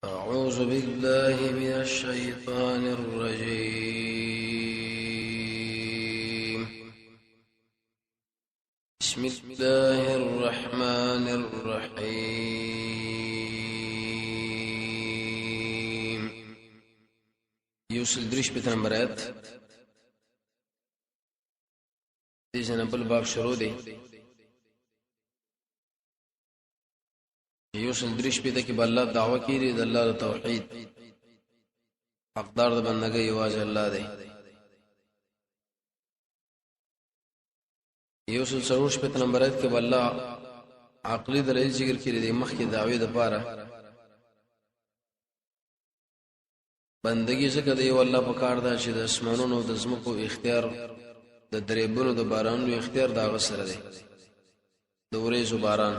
أعوذ بالله من الشيطان الرجيم. بسم الله الرحمن الرحيم. يوسل دريش بيت نمبر آيات دي جنبال باب شروع دي. يوسل دريش بيت کې بالله دعوه کړي د الله توحید، حقدار د بندګۍ یوازې الله دی. یوسل سروش په نمبر 1 کې بالله عقلی دلیل ذکر کړي د مخ کې دعوی د پاره بندګۍ څخه دی والله په کار دا چې د اسمانونو د زمکو اختیار د دریبونو د بارانونو اختیار دا غسر دی د ورېزو باران.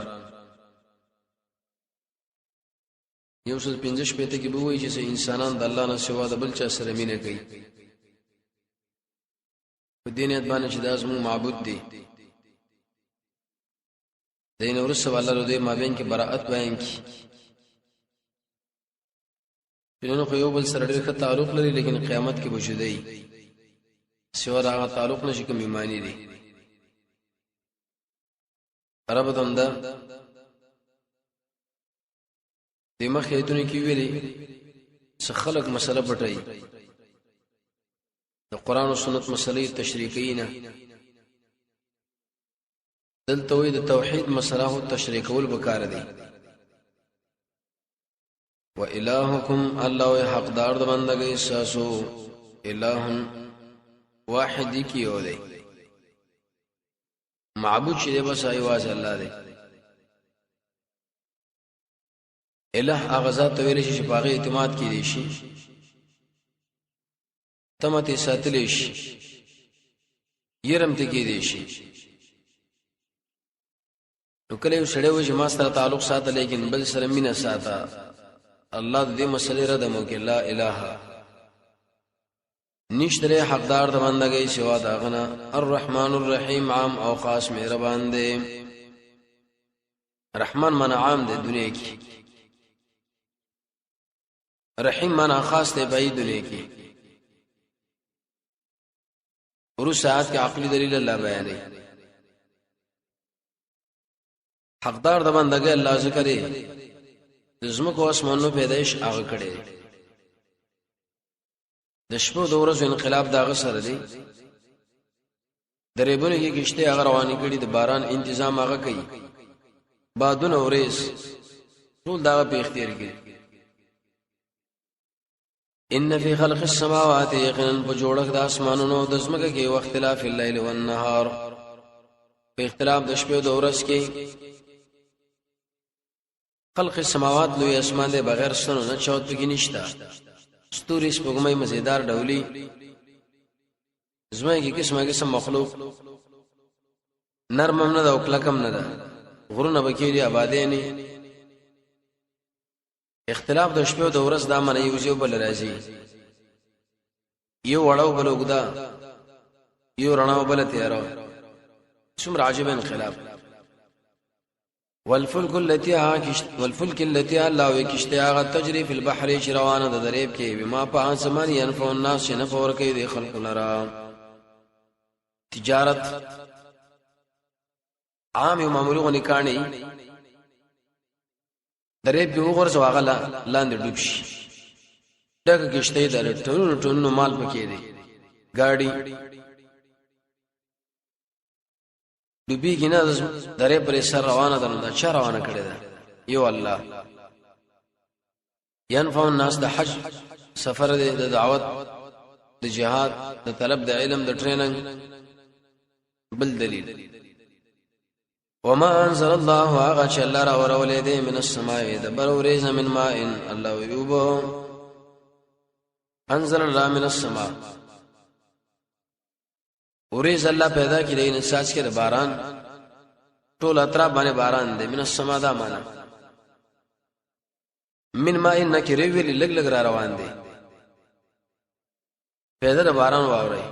یوسل 15 پته کې به وایي چې انسانان د الله نه سوا د بل چا سره مینه کوي په دین ادبانه چې دا زموږ معبود دی. دین ورسره الله له مابین کې براءت بیان کی نو خو یو بل سره ډېر ښه تعلق لري، لیکن قیامت کې بشودي سوا دا تعلق نشي کوم ایمانی دي. عرب دنده د مخې ایتونه کې ویلي چې خلق مسله پټي د قران او سنت مسلې تشریکینه دلته وي د توحید مسله او تشریک ول بکار دي. و الہکم الله حقدار د بندګۍ ساسو الہ واحد کی یو دی، معبود چې دی بس ایواز الله دی. الہ هغه ذات ویل شي چې په هغه اعتماد کړي شي، تمته ساتل شي، يرم ته کېدي شي. نو کله یو سړی و چې ما سره تعلق ساته لیکن بل سره مینه ساته، الله دې مسلې رد مو کې لا اله نشتره حقدار د بندګۍ سوا دا غنا. الرحمن الرحیم عام او خاص مهربان دی. رحمان معنا عام دی دنیا کې، رحیم معنا خاص دی په دنیا کې. ورو ساعت کې عقلی دلیل الله بیانې. حقدار د بندګۍ الله ذکر دی، د زمکو اسمانونو پیدائش هغه کړي، د شپو د ورځو انقلاب دا غسر دی، درېبونه کې کشته هغه رواني کړي، د باران تنظیم هغه کوي، بادونه ورېس ټول دا په اختیار کې. ان فی خلق السماوات یقینا بجوړک د اسمانونو د زمکه کې واختلاف الليل والنهار، په اختلاف د شپې او د ورځ کې. خلق السماوات لوی اسمان دی بغیر سنو نه چوت کې نشتا، ستوري سپوږمۍ مزیدار ډولي زمای کې قسمه قسم مخلوق، نرم نه ده او کلکم نه ده، غرونه بکیری آبادې نه. اختلاف د شپې او د ورځ دا معنی یو بل راځي، یو وړو بل وګدا، یو رڼاو بل تیارو، څومره عجیب انقلاب. والفلك التي الله وکشتها تجري في البحر شروانه د دریب کې بما په اسمان ينفع الناس شنف ور کوي د خلق لرا. تجارت عام یو معمولی غنی کانی دریب کې وګورځو هغه لاندې ډوب شي، دغه کشته د ټونو مال پکې دی، ګاډي ډوبي کې نه دریب پر سر روانه ده. نو دا چا روانه کړی ده؟ یو الله. ينفع الناس د حج سفر د دعوت د جهاد د طلب د علم د ټریننګ بل دلیل. وما انزل الله اغا چلا را ورولې دې من السماء د بروريز من ماء الله يوبو انزل الله من السماء وريز الله پیدا کړي د انساس کې د باران ټول اطراف باندې باران دی. من السماء دا معنا من ماء نکره ویل لګ لګ را روان دی، پیدا د باران واوري.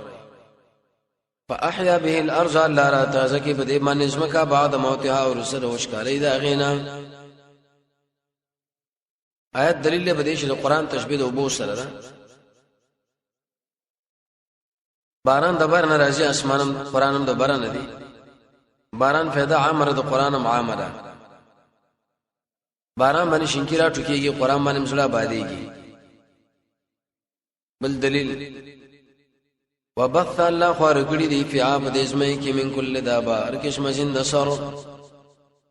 فاحيا به الارض الله را تازه کې په دې باندې زمکا بعد موتها او رسل وشکاري دا غینا آیت دلیل به دې چې د قران تشبیه د ابو سره ده. باران د بار ناراضي اسمانم قرانم د باران دی. باران فایده عامه د قرانم عامه ده. باران باندې شینکیرا ټکیږي قران باندې مسله باديږي. بل دلیل وبث الله خارګړي دی په آپ د اسمه کې من کل دابا هر قسم زنده سر.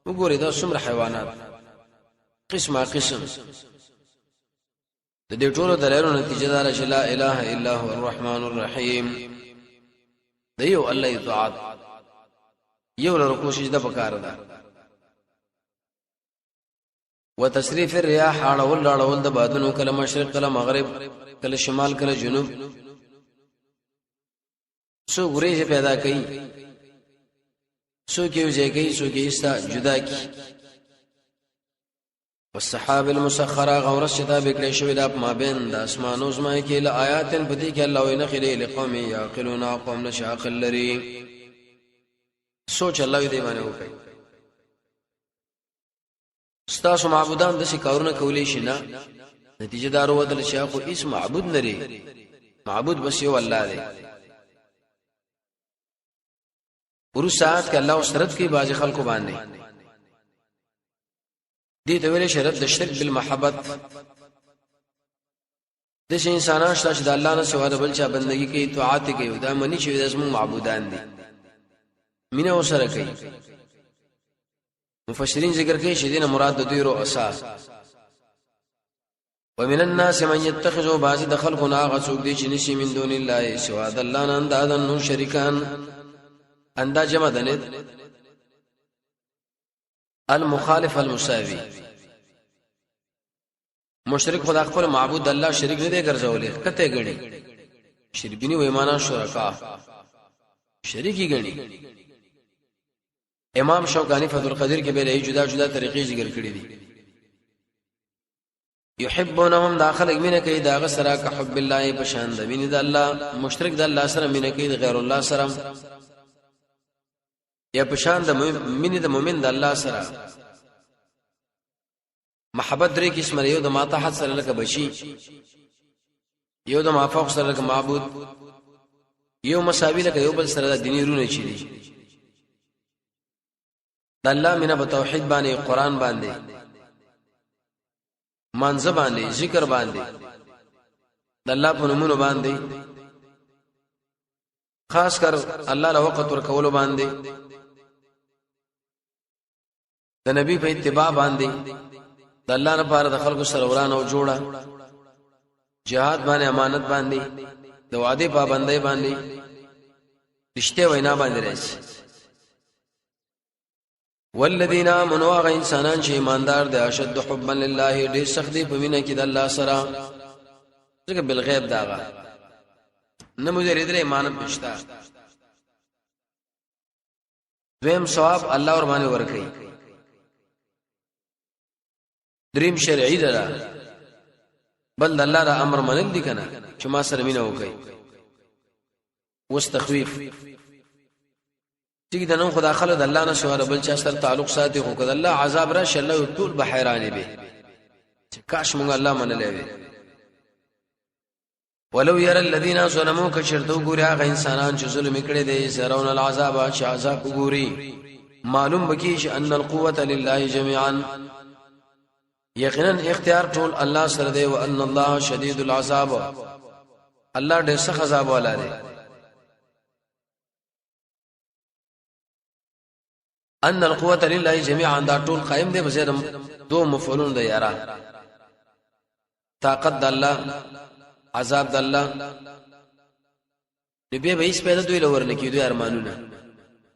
وګورئ دا څومره حیوانات قسمه قسم. د دې ټولو دلایلو نتیجه ده چې لا اله الا هو الرحمن الرحیم. دیو الله اطاعت یو لر کوشش د پکار ده. وتصریف الرياح اړول د بادونو کله مشرق کله مغرب کله شمال کله جنوب. سو ورېځ پیدا کړي سو کېو ځای سو کې استا جدا کی. والسحاب المسخره غورس شتا بکړې شوی د ما بین د اسمانو زما کې له آیات بدی کې الله وینه خلې لقوم یعقلون قوم نشاقل لري. سوچ الله دې باندې وکړي. ستاسو معبودان د شي کارونه کولې شي نه نتیجه دار ودل شي خو هیڅ معبود لري. معبود بس یو الله دی. ورو ساعت کې الله سرت کې باز خلکو باندې دې ته ویل شرط د شرک بالمحبت. د شي انسانان چې د الله نه سوا د بل چا بندگی کوي طاعت کوي دا منی چې د زمو معبودان دي مینه وسره کوي. مفسرین ذکر کوي چې دینه مراد د دوی رو اساس. ومن الناس من يتخذ بعض خلقنا غسوق دي چې نشي من دون الله سوا د الله نه اندادا نو شریکان. اندا جمع دنه المخالف المساوي. مشرک خدا خپل معبود الله شریک نه دی ګرځولې کته غړي شربینی و ایمانان شرکا شریکی غړي. امام شوکانی فتح القدیر کې به له جدا جدا طریقې ذکر کړې دي. يحبونهم داخل مینه کوي دا غسرا که حب الله بشان د مینه د الله. مشرک د الله سره مینه کوي د غیر الله سره یا بشان د مینه د مؤمن د الله سره. محبت درې قسم لري. یو د ماتحت سره لکه بچي یو د مافوق سره لکه معبود یو مساوی لکه یو بل سره د دیني رونه چي دي. د الله مینه په توحید باندې قران باندې منځ باندې ذکر باندې د الله په نومونو باندې خاص کر الله له وخت ورکول باندې د نبی په اتباع باندې د الله لپاره د خلکو سره ورانه او جوړه jihad باندې امانت باندې د وعده پابندۍ باندې رښتیا وینا باندې راځي. والذین آمنوا غ انسانان چې ایماندار دي اشد حبا لله ډېر سخت دي په مینه کې د الله سره ځکه بالغیب داغه نه مجرد درې ایمان پښتا. دویم ثواب الله ور باندې ورکړي. دریم شرعي ده بل الله دا امر منل دي کنه چې ما سره مینه وکړي. واستخويف چې د نن خدا خلک د الله نه سره بل چا سره تعلق ساتي خو کله الله عذاب را شله ټول به حیرانې به چې کاش مونږ الله منلې وي. ولو ير الذين ظلموا كشرتو ګوري هغه انسانان چې ظلم کړي دي سرون العذاب چې عذاب ګوري معلوم بکی چې ان القوه لله جميعا یقینا اختیار ټول الله سره دی. وان الله شدید العذاب الله ډېر سخت عذاب والا دی. ان القوه لله جميعا دا ټول قائم دی بزیر دو مفعولون دی یارا. طاقت د الله عذاب د الله نبی به هیڅ پیدا دوی لور نه کیدو ارمانونه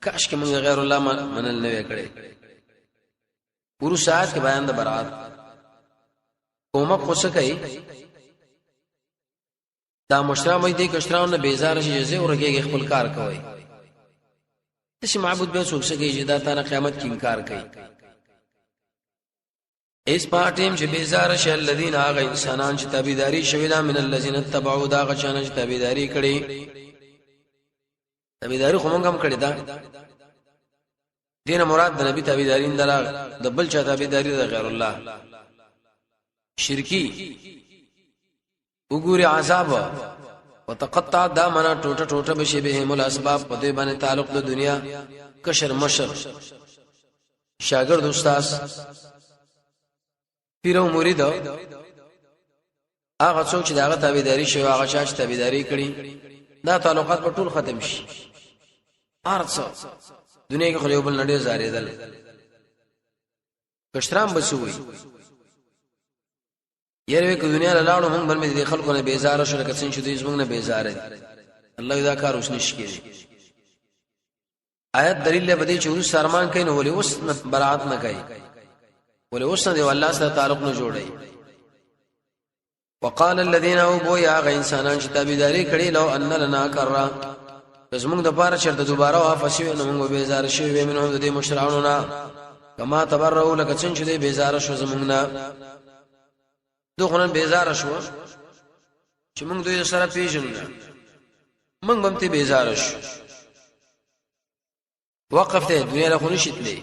کاش کې موږ غیر الله منل نه وکړي. ورو ساعت کې بیان د برات کومه خوشه کوي دا مشرا مې دې کشرانو بیزار شي چې ورګي خپل کار کوي. چې معبود به څوک شي چې دا تر قیامت کې انکار کوي. اس پاتیم چې بیزار شي الذين هغه انسانان چې تابعداري شوی دا من الذين اتبعوا دا غچانه چې تابعداري کړي. تابعداري خو موږ هم کړی دا دینه مراد د نبی تابعداري نه د بل چا تابعداري د غیر الله. شرکی وګوري عذاب وتقطع دا منا ټوټه ټوټه بشي بهم الاسباب په دې باندې تعلق د دنیا کشر مشر شاګرد استاد پیرو مرید هغه څوک چې داغه تابعداري شوی هغه چې تابعداري کړي دا تعلقات په ټول ختم شي ارڅ دنیا کې خو یو بل نړۍ زاریدل کشرام بسوي یره کې دنیا له لاړو موږ باندې د خلکو نه بیزار شو لکه څنګه چې دوی زموږ نه بیزار دي الله دا کار اوس نشي آیت دلیل له بده چې ورس سرمان کین ولې اوس برات نه کوي ولې اوس نه دی الله سره تعلق نه جوړي وقال الذين ابوا يا غ انسانان چې تابعداري کړي لو ان لنا کرا زموږ د پاره شرط دوباره وافسیو نه موږ بیزار شوی منهم د مشرانو نه کما تبرؤ لك څنګه چې بیزار شو زموږ نه دوغه بیزار شو چې موږ دوی سره پیژنو موږ هم ته بیزار شو وقف ته دنیا له خونی شتلې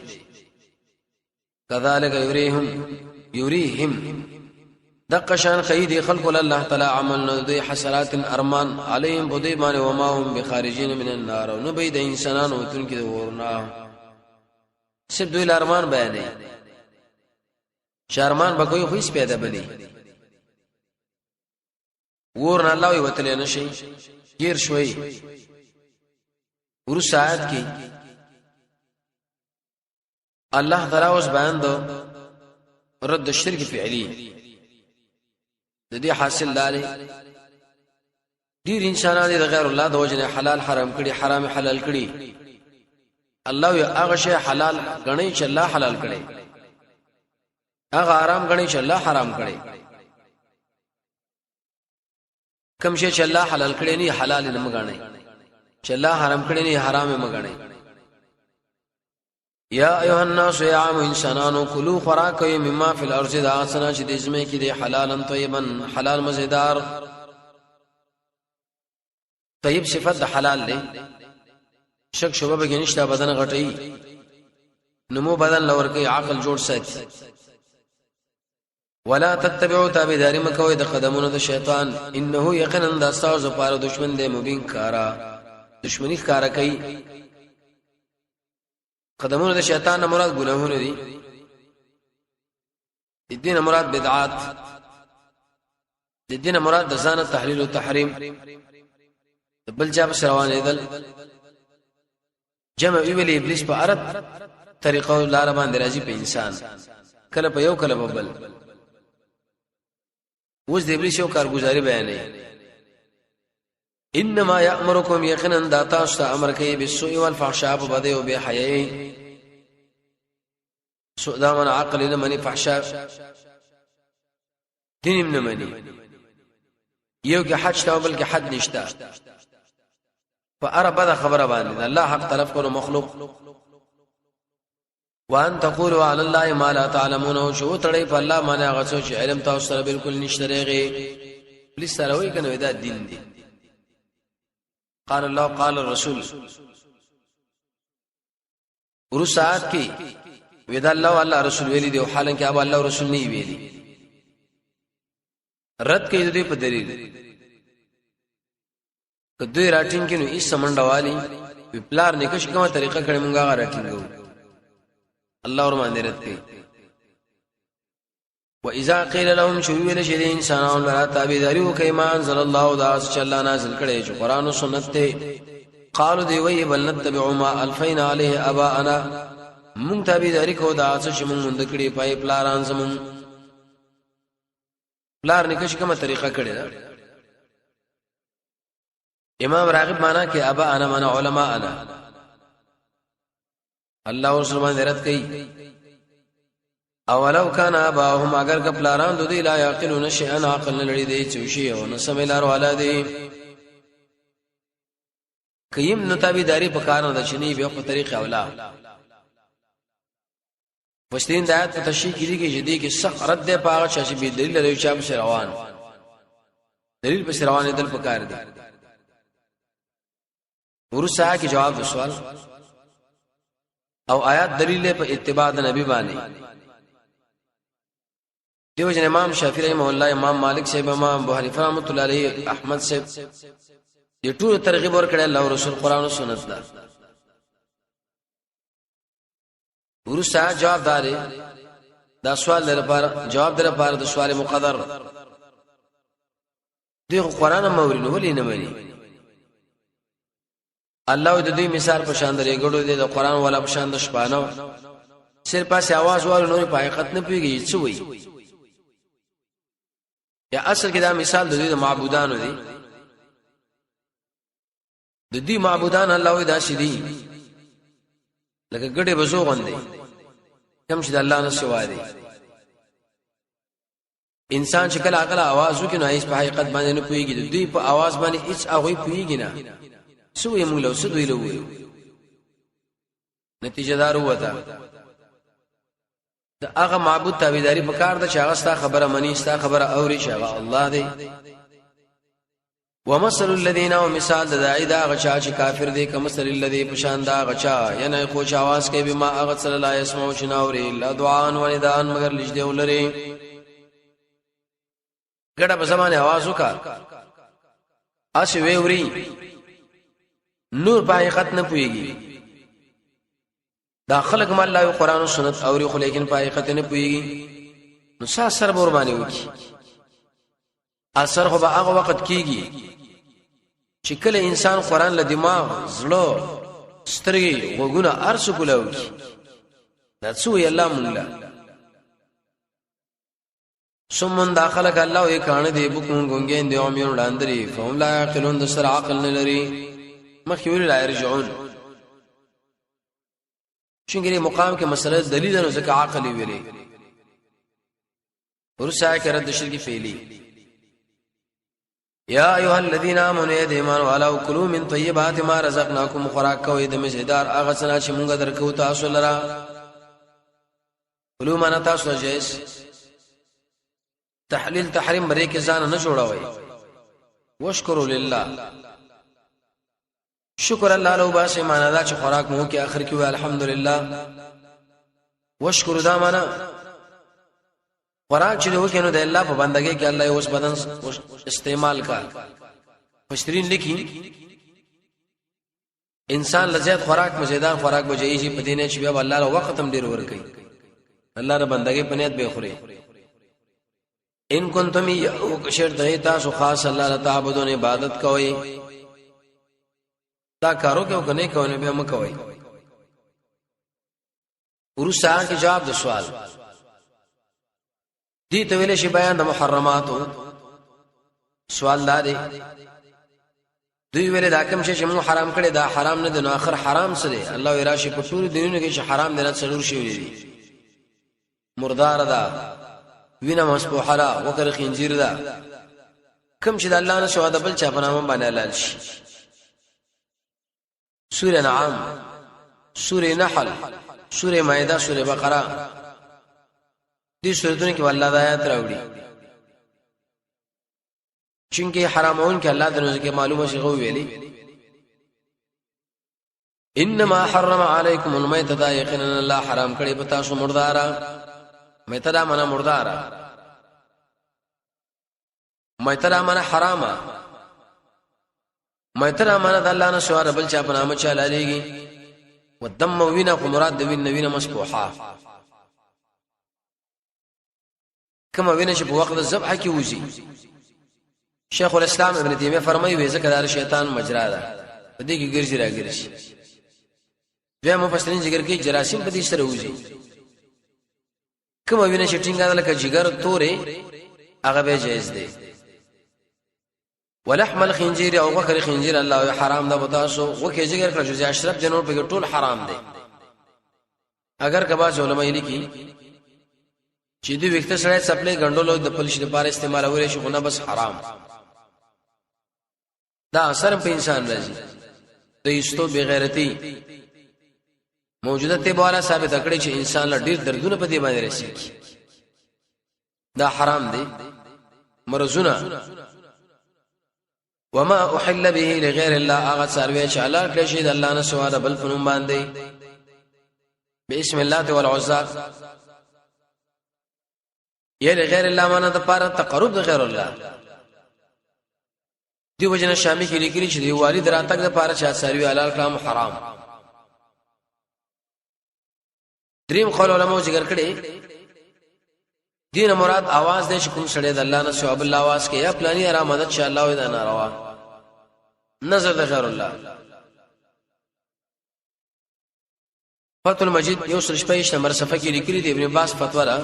كذلك يريهم دقشان خيدي خلق الله تعالى عملنا ذي حسرات ارمان عليهم بضيمان وما هم بخارجين من النار ونبيد انسانان وتنكد ورنا صرف دوی ارمان بیانې شرمان به کوئی خوښ پیدا بني ورنا الله وی وتل نه شي غیر شوي ور ساعت کې الله تعالی اوس بیان دو رد الشرك فعلی د دې حاصل لاري ډیر انسانان د غیر الله د وجنه حلال حرام کړي حرام حلال کړي الله یو هغه شی حلال غني چې الله حلال کړي هغه حرام غني چې الله حرام کړي کوم شی چې الله حلال کړي نه حلال نه مګني چې الله حرام کړي نه حرام مګني یا ایها الناس یا عام انسانانو کلوا خراکوا مما فی الارض داسنا چې د زمې کې دی حلالا طیبا حلال مزیدار طیب صفت د حلال دی شک شوبه به نشته بدن غټي نمو بدن لور کوي عقل جوړ ساتي ولا تتبعوا تابعداري مکوئ د قدمونو د شیطان انه یقینا د استاذ لپاره دشمن دی مبین کارا دشمنی کارا کوي قدمونو د شیطان نه مراد ګناهونه دي د دین مراد بدعات د دین مراد د ځان تحلیل او تحریم بل جاب روانې دل جمع ویل ابلیس په ارت طریقو لار باندې راځي په انسان کله په یو کله په بل اوس د ابلیس یو کارګزاري بیانې انما یامرکم یقینا داتا است امر کوي بالسوء والفحشاء بده او به حیاء سوء دا من عقل نه منی فحشاء دین نه منی یو کې حج ته بل کې حد نشتا فارب دا خبره باندې الله حق طرف کو مخلوق وان تقولوا على الله ما لا تعلمون شو تړي په الله باندې غسو چې علم تاسو سره بالکل نشته رېږي پلیس سره وای کنه دا دین دی قال الله قال الرسول ورسات کی ودا الله والله رسول ویلی دی حالانکه اب الله رسول نه ویلی رد کوي دې په دلیل کدی راټینګ کینو ای سمنډوالي پلار نکش کومه طریقه کړي مونږه راټینګو الله ورمان دې رد کوي واذا قيل لهم شو ویل شي د انسانانو لپاره تابعداري وکي ما انزل الله دا چې الله نازل کړي چې قران او سنت ته قالوا دی وی بل نتبع ما الفینا علیه اباءنا مونږ تابعداري کو دا چې مونږ مونږ کړي پای پلاران زمون پلار نکش کومه طریقه کړي دا امام راغب معنا کې ابا انا معنا علماء انا الله ورسول باندې رد کوي اولو کان اباهم اگر کپلاران دو دی لا یعقلون شیئا عقل لړی دی چوشي او نسملار والا دی کیم نو تابعداري په کار نه چني به په طریقه اولا وشتین د آیات په تشریح کې دي چې کې سخت رد دی په هغه چې به دلیل لري چې په روان دلیل په روان دل په کار دی ورسا کې جواب د سوال او آیات دلیل په اتباع د نبی باندې دیو جن امام شافعی رحمه الله، امام مالک صاحب، امام ابو حنیفه رحمۃ اللہ علیہ، احمد صاحب دې ټول ترغیب ورکړي الله او رسول قران او سنت دا. ورسا جواب داري دا سوال لپاره جواب در لپاره د سوال مقدر دی قران موري نو ولې نه مانی الله د دې مثال په شان درې ګړو دی د قران ولا په شان د شپانه سر پاسه आवाज وره نور په حقیقت نه پیږي څه وي. یا اصل کې دا مثال د دې معبودانو دی، د دې معبودان الله وي دا شدي لکه ګډه بزو غوندي کوم چې د الله نه سوا دی. انسان چې کله عقل आवाज وکړي نو هیڅ په حقیقت باندې نه پويږي، د دې په आवाज باندې هیڅ هغه پويږي نه. سو یې موږ له څه دوی له وایو نتیجه دار وته د هغه معبود تابعداري پکار د چې هغه ستا خبره مني، ستا خبره اوري، چې هغه الله دی. ومثل الذين ومثال د داعی دا غچا چې کافر دی، کمثل الذي پشان دا غچا ینه خو چې आवाज کوي بما هغه صلی الله علیه وسلم چې ناوري لا دعاء و نداء مگر لږ دی ولري ګډه په زمانه आवाज وکړه اس وی وري نور په حقیقت نه پويږي. دا خلق مال الله قرآن او سنت اوري خو لیکن په حقیقت نه پويږي نو اثر بور باندې وکی. اثر خو به هغه وخت کیږي چې کله انسان قرآن له دماغ زړه سترګې وګونه ارس کولاو کی دا څو الله مونږ سمون داخلك الله وی کان دی بوکون ګونګین دی او میون لاندري فهم لا عقلون د سر عقل نه لري مخیول لا يرجعون. شنګری مقام کې مسله دلیل نه ځکه عقل ویلي ورسای کړه د شرک فعلی. یا ایها الذین آمنوا ایمان والا کلوا من طیبات ما رزقناکم خوراک کوي د مزیدار هغه څه چې مونږ درکو تاسو لرا. کلوا معنا تاسو جائز تحلیل تحریم مری کې ځان نه جوړوي. واشکروا لله شکر الله له باسه معنا دا چې خوراک مو کې اخر کې وي الحمدلله. واشکر دا معنا خوراک چې وکینو د الله په بندګۍ کې الله اوس بدن استعمال کا. مشترین لیکي انسان لزیات خوراک مزیدار خوراک بجایي چې پدینه چې بیا الله له وخت هم ډیر ور کوي الله ر بندګۍ پنيت به خوري. ان کنتم یشر تاسو خاص الله تعبدون عبادت کوي دا کارو کې کنه کوي به م کوي. ورسره کې جواب د سوال دي ته ویل شي بیان د محرماتو. سوال دادي دوی ویل دا کوم شی چې موږ حرام کړي دا حرام نه دي نو اخر حرام سره الله وراشي په ټول دینونو کې چې حرام دي نه څلور شي دي. مردار دا وینا مسبوحه را وکړ خنزیر دا کوم چې د الله نه شو دا بل چا په نامه باندې حلال شي. سوره انعام، سوره نحل، سوره مائده، سوره بقره دې سورتونو کې والله د آیات راوړي چې حرامون کې الله د نوځ کې معلومه شي غو ویلي انما حرم علیکم المیتۃ یقینا الله حرام کړی په تاسو مردارا. میتدا معنا مردارا، میتدا معنا حرامه، میتدا معنا د الله نه سوار بل چا په نامه چا لاليږي. ودم وینا خو مراد د وینا مسبوحه کما وینا چې په وخت د ذبح کې وځي. شیخ الاسلام ابن تیمیه فرمایي وې ځکه دا شیطان مجرا ده په دې کې ګرځي راګرځي. بیا مفسرین ذکر کوي جراثیم په دې سره وځي. کما وینا چې ټینګه لکه جګر تورې هغه به جایز دی. ولحم الخنزير او غوخه خنزير الله حرام ده بتاسو وکه ذکر کړو چې اشرف جنور په ټول حرام دي. اگر کبا علماء لیکي چې دوی وخت سره سپلې غندولو د پولیس لپاره استعمال اوري شو نه بس حرام. دا اثر په انسان راځي د ایستو بغیرتی موجوده ته بوله ثابت کړي چې انسان له ډیر دردونه په دې باندې رسي. دا حرام دي. مرزونه وما احل به لغير الله اغه سروي چې الله کړي شي د الله نه سوا د بل فنوم باندې بسم الله والعزى یعنی غیر الله معنا د پاره تقرب د غیر الله دی وجنه شامی کې لیکلي چې دی والد راتګ د پاره چا ساروی حلال کلام حرام. دریم قول علماء ذکر کړي دین مراد आवाज دې چې کوم سړی د الله نه ثواب الله आवाज کې یا پلاني آرامد چې الله وي دا ناروا نظر د غیر الله. فتح المجید یو سرشپیش نمبر صفحه کې لیکلي دی ابن عباس فتوا را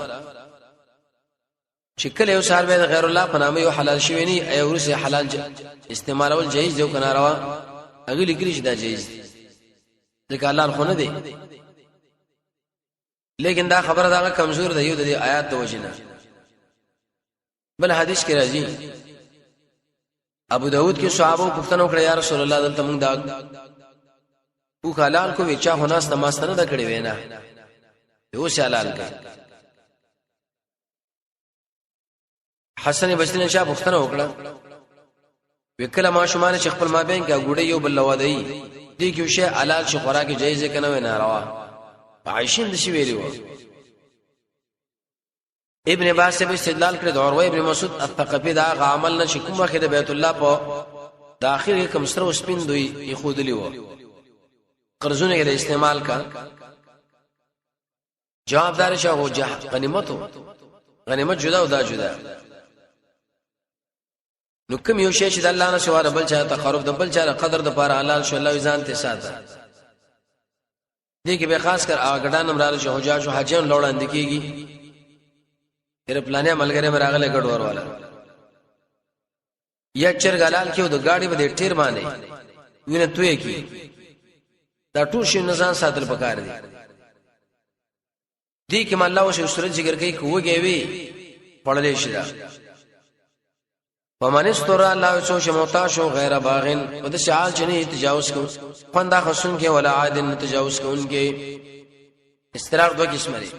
چې کله یو سار به غیر الله په نامه یو حلال شوی نه ای ورسه حلال استعمالول جایز دی او کنه روا هغه لیکلي چې دا جایز دی ځکه الله خو نه دی لیکن دا خبره دا کمزور ده یو د آیات د وجنه. بل حدیث کې راځي ابو داود کې صحابه پوښتنه وکړه یا رسول الله دلته موږ دا او حلال کو وچا هناس نماز نه دا کړی وینا یو حلال کا. حسن بصری شاه پوښتنه وکړه وکړه ما شومان چې خپل مابین کې ګوډه یو بل لوادای دي کې شی حلال شي خوراک جایز کنه و نه روا عائشین دشي ویلو. ابن عباس به استدلال کړی د اوروه ابن مسعود الثقفي دا عمل نه کوم وخت د بیت الله په داخل کوم سره سپین دوی يخودلی و قرضونه کې استعمال کا جوابدار شاو غنیمت جدا او دا جدا. نو کوم یو شی چې د الله نه سواره بل چا تقرب د بل چا قدر د پاره حلال شو الله ځان ته ساته دي کې به خاص کر اګډان امرال شو حجاج او حاجیان لوړاند کیږي تیر پلانې عملګری مراغله ګډ ور والا یا چرګلال کېو د گاډي په ټیر باندې وینه توې کی دا ټول شي نزان ساتل پکار دي دي کې الله او سورج ذکر کوي کوږي وي پړلې شي دا ومن استر الله سو شموتا شو غیر باغن او د شعال چني تجاوز کو فندا خصن کې ولا عادن تجاوز کوونکې استراق دو قسم لري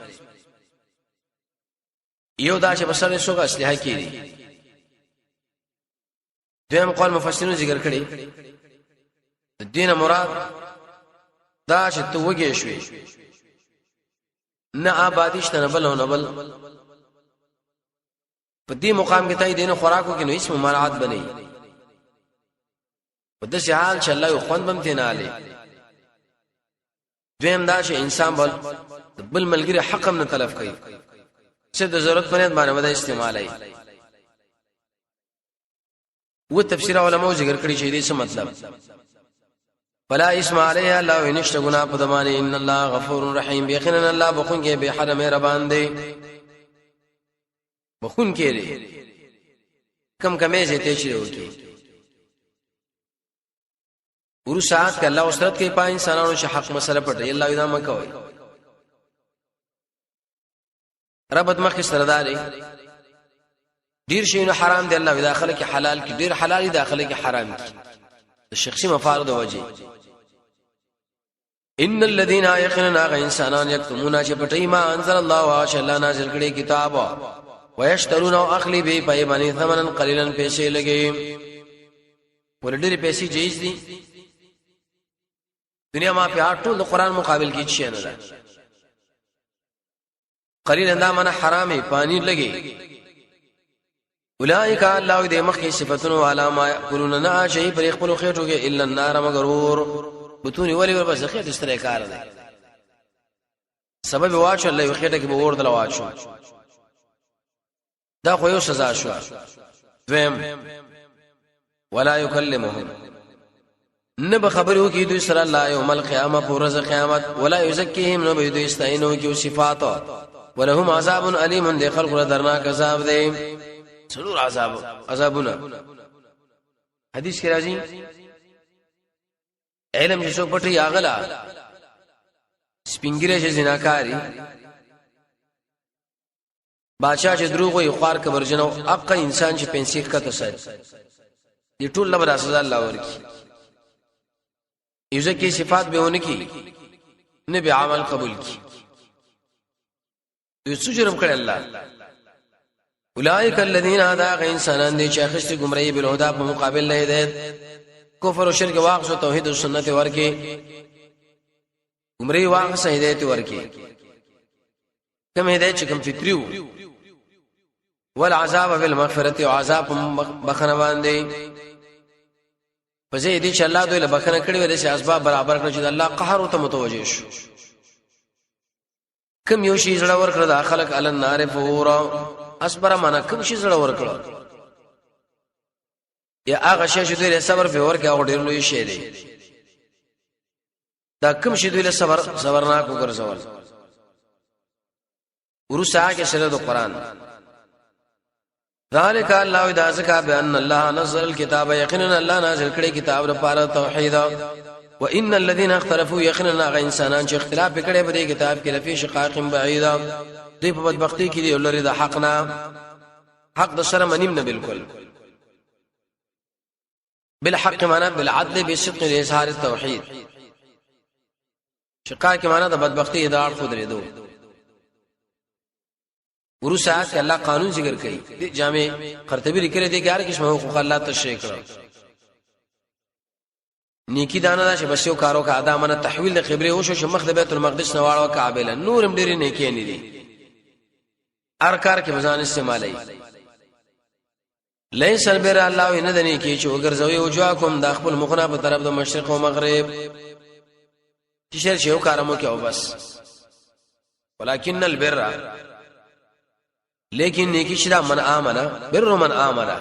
یو دا چې بسره شوګه اصلي کیږي. دویم قول مفسرین ذکر کړي د دین مراد دا چې تو وګې شوي نه آبادیشته نه بل نه بل په دې مقام کې تای دین خوراکو کې نو اسم ممانعت بنئ په دې حال چې الله یو خوند بم تینا علي. دویم دا چې انسان بل ملګری حق هم نه تلف کوي چې د ضرورت باندې باندې استعمالای. و تفسیر علماء ذکر کړي چې دې څه مطلب فلا اسم علیها لا ونشت گناہ پدمانه ان الله غفور رحیم یقینا الله بخون کې به حرم مهربان دی بخون کې لري کم کمې زیته شي وکي ورو ساعت ک الله وسرت کې پای انسانانو شه حق مسله پټي الله اذا مکوي ربط مخ سرداري ډیر شي حرام دی الله داخله کې حلال کې ډیر حلال دی داخله کې حرام کې شخصي مفارد وجه. ان الذين يقيننا انسانان يكتمون شپټي ما انزل الله واشلا نازل کړي کتاب ويشترون اخلي به پایمانه ثمنن قليلا پیسې لګي ورډېری پیسې جایز دي دنیا ما په ټول قرآن مقابل کې شي نه ده قليلا دا معنا حرامي پانی لګي. اولئک الله دې مخکې صفاتونو علامه یقولون نا شی پر خپل خېټو کې الا النار مغرور بتونی ولی ور بس خېټ استری کار دی سبب واچ الله خېټه کې ور دل واچو دا خو یو سزا شو. فهم ولا يكلمهم نب خبرو کې دوی سره الله یوم القیامه پرز قیامت ولا یزکیهم نو به دوی استعینو کې صفات ولهم عذاب الیم لخلق درناک عذاب دی ضرور عذابونه. حدیث کې راځي علم چې څوک پټي اغلا سپینګره چې زناکاری بادشاہ چې دروغ وي خوار کبرجنو اقا انسان چې پنسیخ کته سات دي ټول لبر سزا الله ورکی یوزه کې صفات بهونه کی نه به عمل قبول کی یو څه جرم کړی الله. اولئک الذین هداهم انسانان دي چې اخستې گمراهی بل هدا په مقابل له هدایت کفر او شرک واقع او توحید او سنت ورکی گمراهی واقع هدایت ورکی کوم هدایت چې کوم فطری وو والعذاب بالمغفرة وعذاب بخنه باندې پسې دې چې الله دوی له بخنه کړی وي د اسباب برابر کړی چې الله قهر ته متوجه شو کم یو شی زړه ور کړ د خلق علی النار فورا اصبر معنا کم شی زړه ور کړ یا هغه شی چې دوی صبر په ور کې هغه ډیر لوی شی دی دا کم شی دوی له صبر نه کو ګرځول ورسا کې سره د قران ذالک الله اذا ذکر بان الله نزل الكتاب یقینا الله نازل کړي کتاب لپاره توحید وان الذين اختلفوا یقینا غ انسانان چې اختلاف وکړي په دې کتاب کې لفي شقاق بعید دوی په بدبختی کې دی لري د حق د سره منیم نه بالکل بالحق معنا بالعدل بالصدق لاظهار التوحید شقاق معنا د بدبختی ادعا خود لري ورسات کې الله قانون ذکر کړي جامع قرطبی لیکل دي چې هر قسم حقوق الله تشریح کړو نیکی دانا دا چې بس یو کارو کا ادا منه تحویل د قبله او شو مخ د بیت المقدس نواړو کعبه له نورم ډېری نیکی نه دي هر کار کې بزان استعمالي ليس البر الله ان د نیکی چې وګرځوي او جواکم د خپل مخنا په طرف د مشرق او مغرب چې شر شیو کارمو کې او بس ولکن البر لیکن نیکی شدا من آمنا بر من آمنا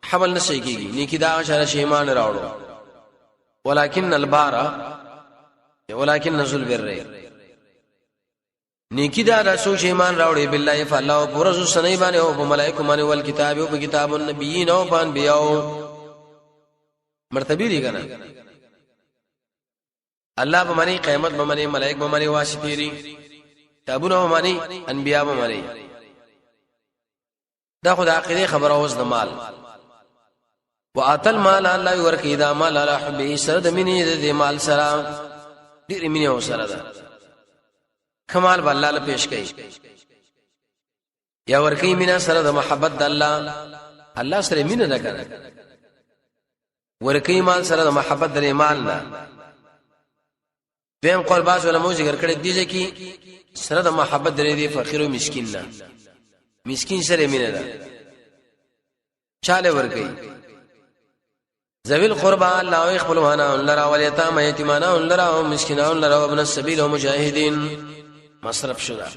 حمل نشي کیږي نیکی دا اشاره شی ایمان راوړو ولکن البارا ولکن نزل بر نیکی دا رسول شی ایمان راوړي بالله فالله او پرز سنئی باندې او ملائکه باندې ول کتاب او کتاب النبیین او بان بیاو مرتبه دي کنه الله باندې قیامت باندې ملائکه باندې واسطيري کتابونه باندې انبیاء باندې دا خدای عقیده خبر اوس د مال واتل مال الله ورکی دا مال علی حبه سره د مینې د مال سره ډېر مینې او سره ده کمال بل الله له پیش کړي یا ورکی مینا سره د محبت د الله سره مینه نه کړه ورکی مال سره د محبت د مال نه دیم قرباز علماء ذکر کړي دي چې سره د محبت د دې فقیر او مسکین نه مسکین سره مینه ده چاله ورګي ذویل قربا الله او خپلوانا لرا ولیتام یتیمانا لرا او مسکینان لرا ابن السبیل او مجاهدین مصرف شدا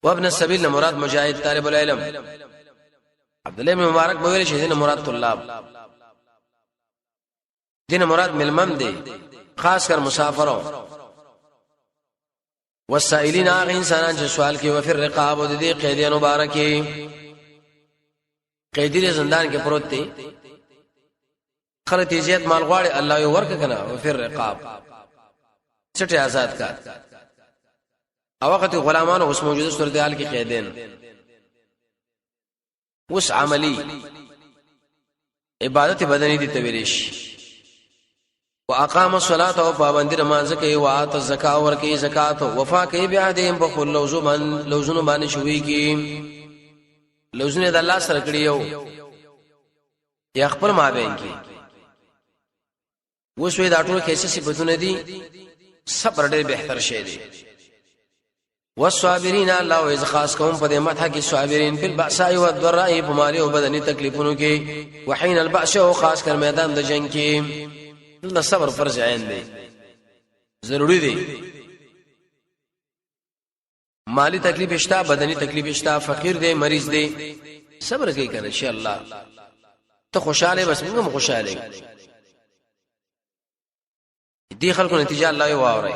وابن السبیل مراد مجاهد طالب العلم عبد الله بن مبارک بویل شه دین مراد طلاب دین مراد ملمم دی خاص کر مسافروں والسائلین هغه انسانان چې سوال کوي او فر رقاب او د دې قیدیانو مبارکي قیدی زندان کې پروت دي خلک زیات مال غواړي الله یې ورک کنه او فر رقاب چټه آزاد کا او وخت غلامانو اوس موجوده صورتحال کې قیدین اوس عملی عبادت بدنی دي تویریش واقام الصلاه او پابندی نماز کوي او ات الزکات ور کوي زکات وفا کوي بیا دې بخل لوزن باندې شوي کی لوزن د الله سره کړیو یا خپل مابین کی وسوي دا ټول کیسه صفاتونه دي صبر ډېر بهتر شی دی والصابرین الله او از خاص کوم په دې مدح کې صابرین په البأساء والضراء په مالي او بدني تکلیفونو کې وحین البأس او خاص کر میدان د جنگ کې دا صبر فرض عین دی ضروری دی مالی تکلیف شتا بدنی تکلیف شتا فقیر دی مریض دی صبر کوي کنه ان شاء الله ته خوشاله بس موږ خوشاله دي خلکو نتیجه الله یو اوري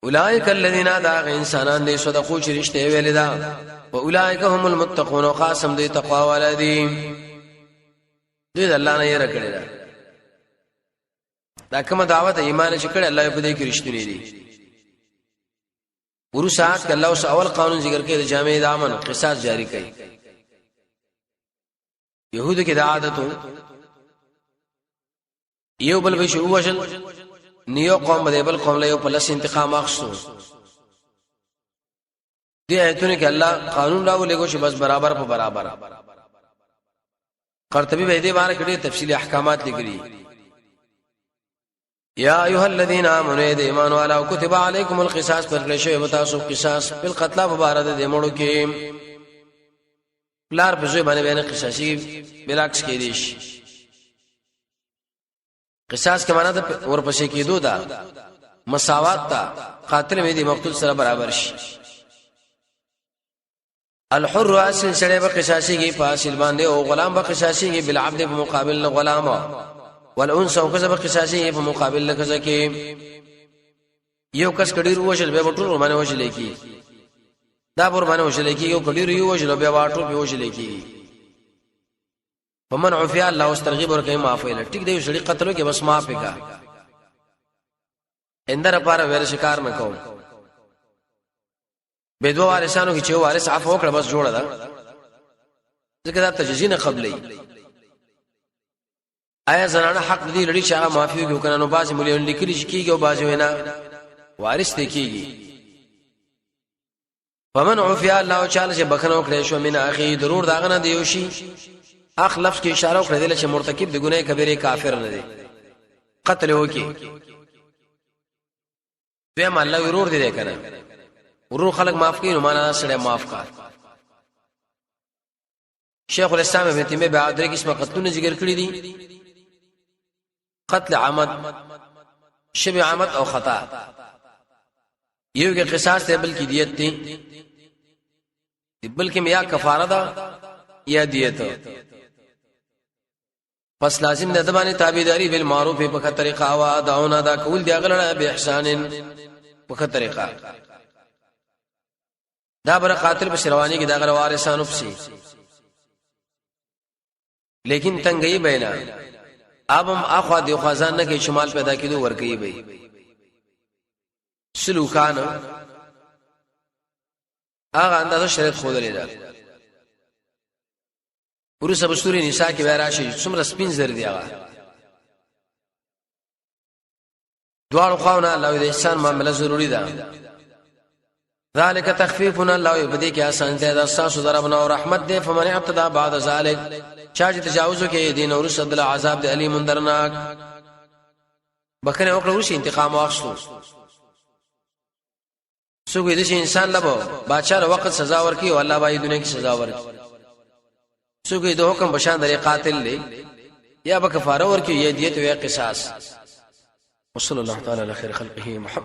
اولئک الذین داغ انسانان دي صدقو چې رښتیا ویل دا او اولئک هم المتقون قاسم دي تقوا ولدي دې الله نه یې راکړي دا کومه دعوت ایمان چې کړه الله په دې کې رښتونی دي ورسات ک الله اوس اول قانون ذکر کړي د جامع دامن قصاص جاری کړي يهود کې د عادتو یو بل به شو وشل نیو قوم به بل قوم له یو پلس انتقام اخستو دې ایتونه کې الله قانون راولېګو چې بس برابر په برابر قرطبي به دې باندې کړي تفصیلی احکامات لګري یا ایها الذین آمنوا ایمان والا کتب علیکم القصاص پر لشی بتاسو قصاص بالقتل مبارد د مړو کې پلار په ځای باندې بیان قصاصي بلاکس کې دیش قصاص کې معنا د ورپسې کېدو دا مساوات تا قاتل مې د مقتول سره برابر شي الحر اصل سره به قصاصي کې فاصل باندې او غلام به قصاصي کې بالعبد په مقابل غلام والانثى وکذب قصاصي په مقابل لکه کې یو کس کډیر وشل به ټول باندې وشل کی دا پر باندې وشل کی یو کډیر یو وشل به واټو به وشل کی فمن عفي الله واسترغب ورکه معافی له ټیک دی شړی قتلو کې بس معافی کا اندر پار ور شکار مې کوم به دوه وارثانو کې چې وارث عفو کړ بس جوړه ده ځکه دا تجزین قبلې آیا زنانه حق دې لري چې هغه معافي وکړي کنه نو بعضی مليون لیکلي کیږي او بعضی وینا وارث ته کیږي ومن عفي الله تعالی چې بخنو کړی شو من اخی ضرور داغه نه دیو شي اخ لفظ کې اشاره وکړه چې مرتکب د ګناه کبیره کافر نه دی قتل وکي دیم الله ورور دی کنه ورور خلق معاف کړي نو معنا سره معاف کړ شیخ الاسلام ابن تیمیه به درې قسمه قتلونه ذکر کړی دي قتل عمد شبه عمد او خطا یو کې قصاص دی بلکې دیت دی بلکې یا کفاره ده یا دیت پس لازم ده باندې تابعداري بالمعروف په طریقه او اداونه دا کول دی غلړه به احسان په طریقه دا بر قاتل په شروانی کې دا غره وارثانو پسي لیکن تنگئی بینا ابم اخوا دی خزان نه کې شمال پیدا کیدو ور کوي به سلوکان هغه اندازه شریعت خو درې ده ورس اب سورې نساء کې وراشي څومره سپین زر دی هغه دوار خواونه الله دې احسان معاملې ضروری ده ذالک تخفیفنا الله بدی کې آسان ته دا ساسو دربنا او رحمت دې فمن ابتدا بعد ذلک چا چې تجاوز کوي دین او رسد العذاب د الیم درناک بکنه او کړو شي انتقام واخلو سوګې دې انسان لبو بادشاہ وخت سزا ورکي او الله باندې دنیا کې سزا ورکي سوګې د حکم بشان درې قاتل لې یا به کفاره ورکي یا دیت یا قصاص وصلی الله تعالی علی خیر خلقه محمد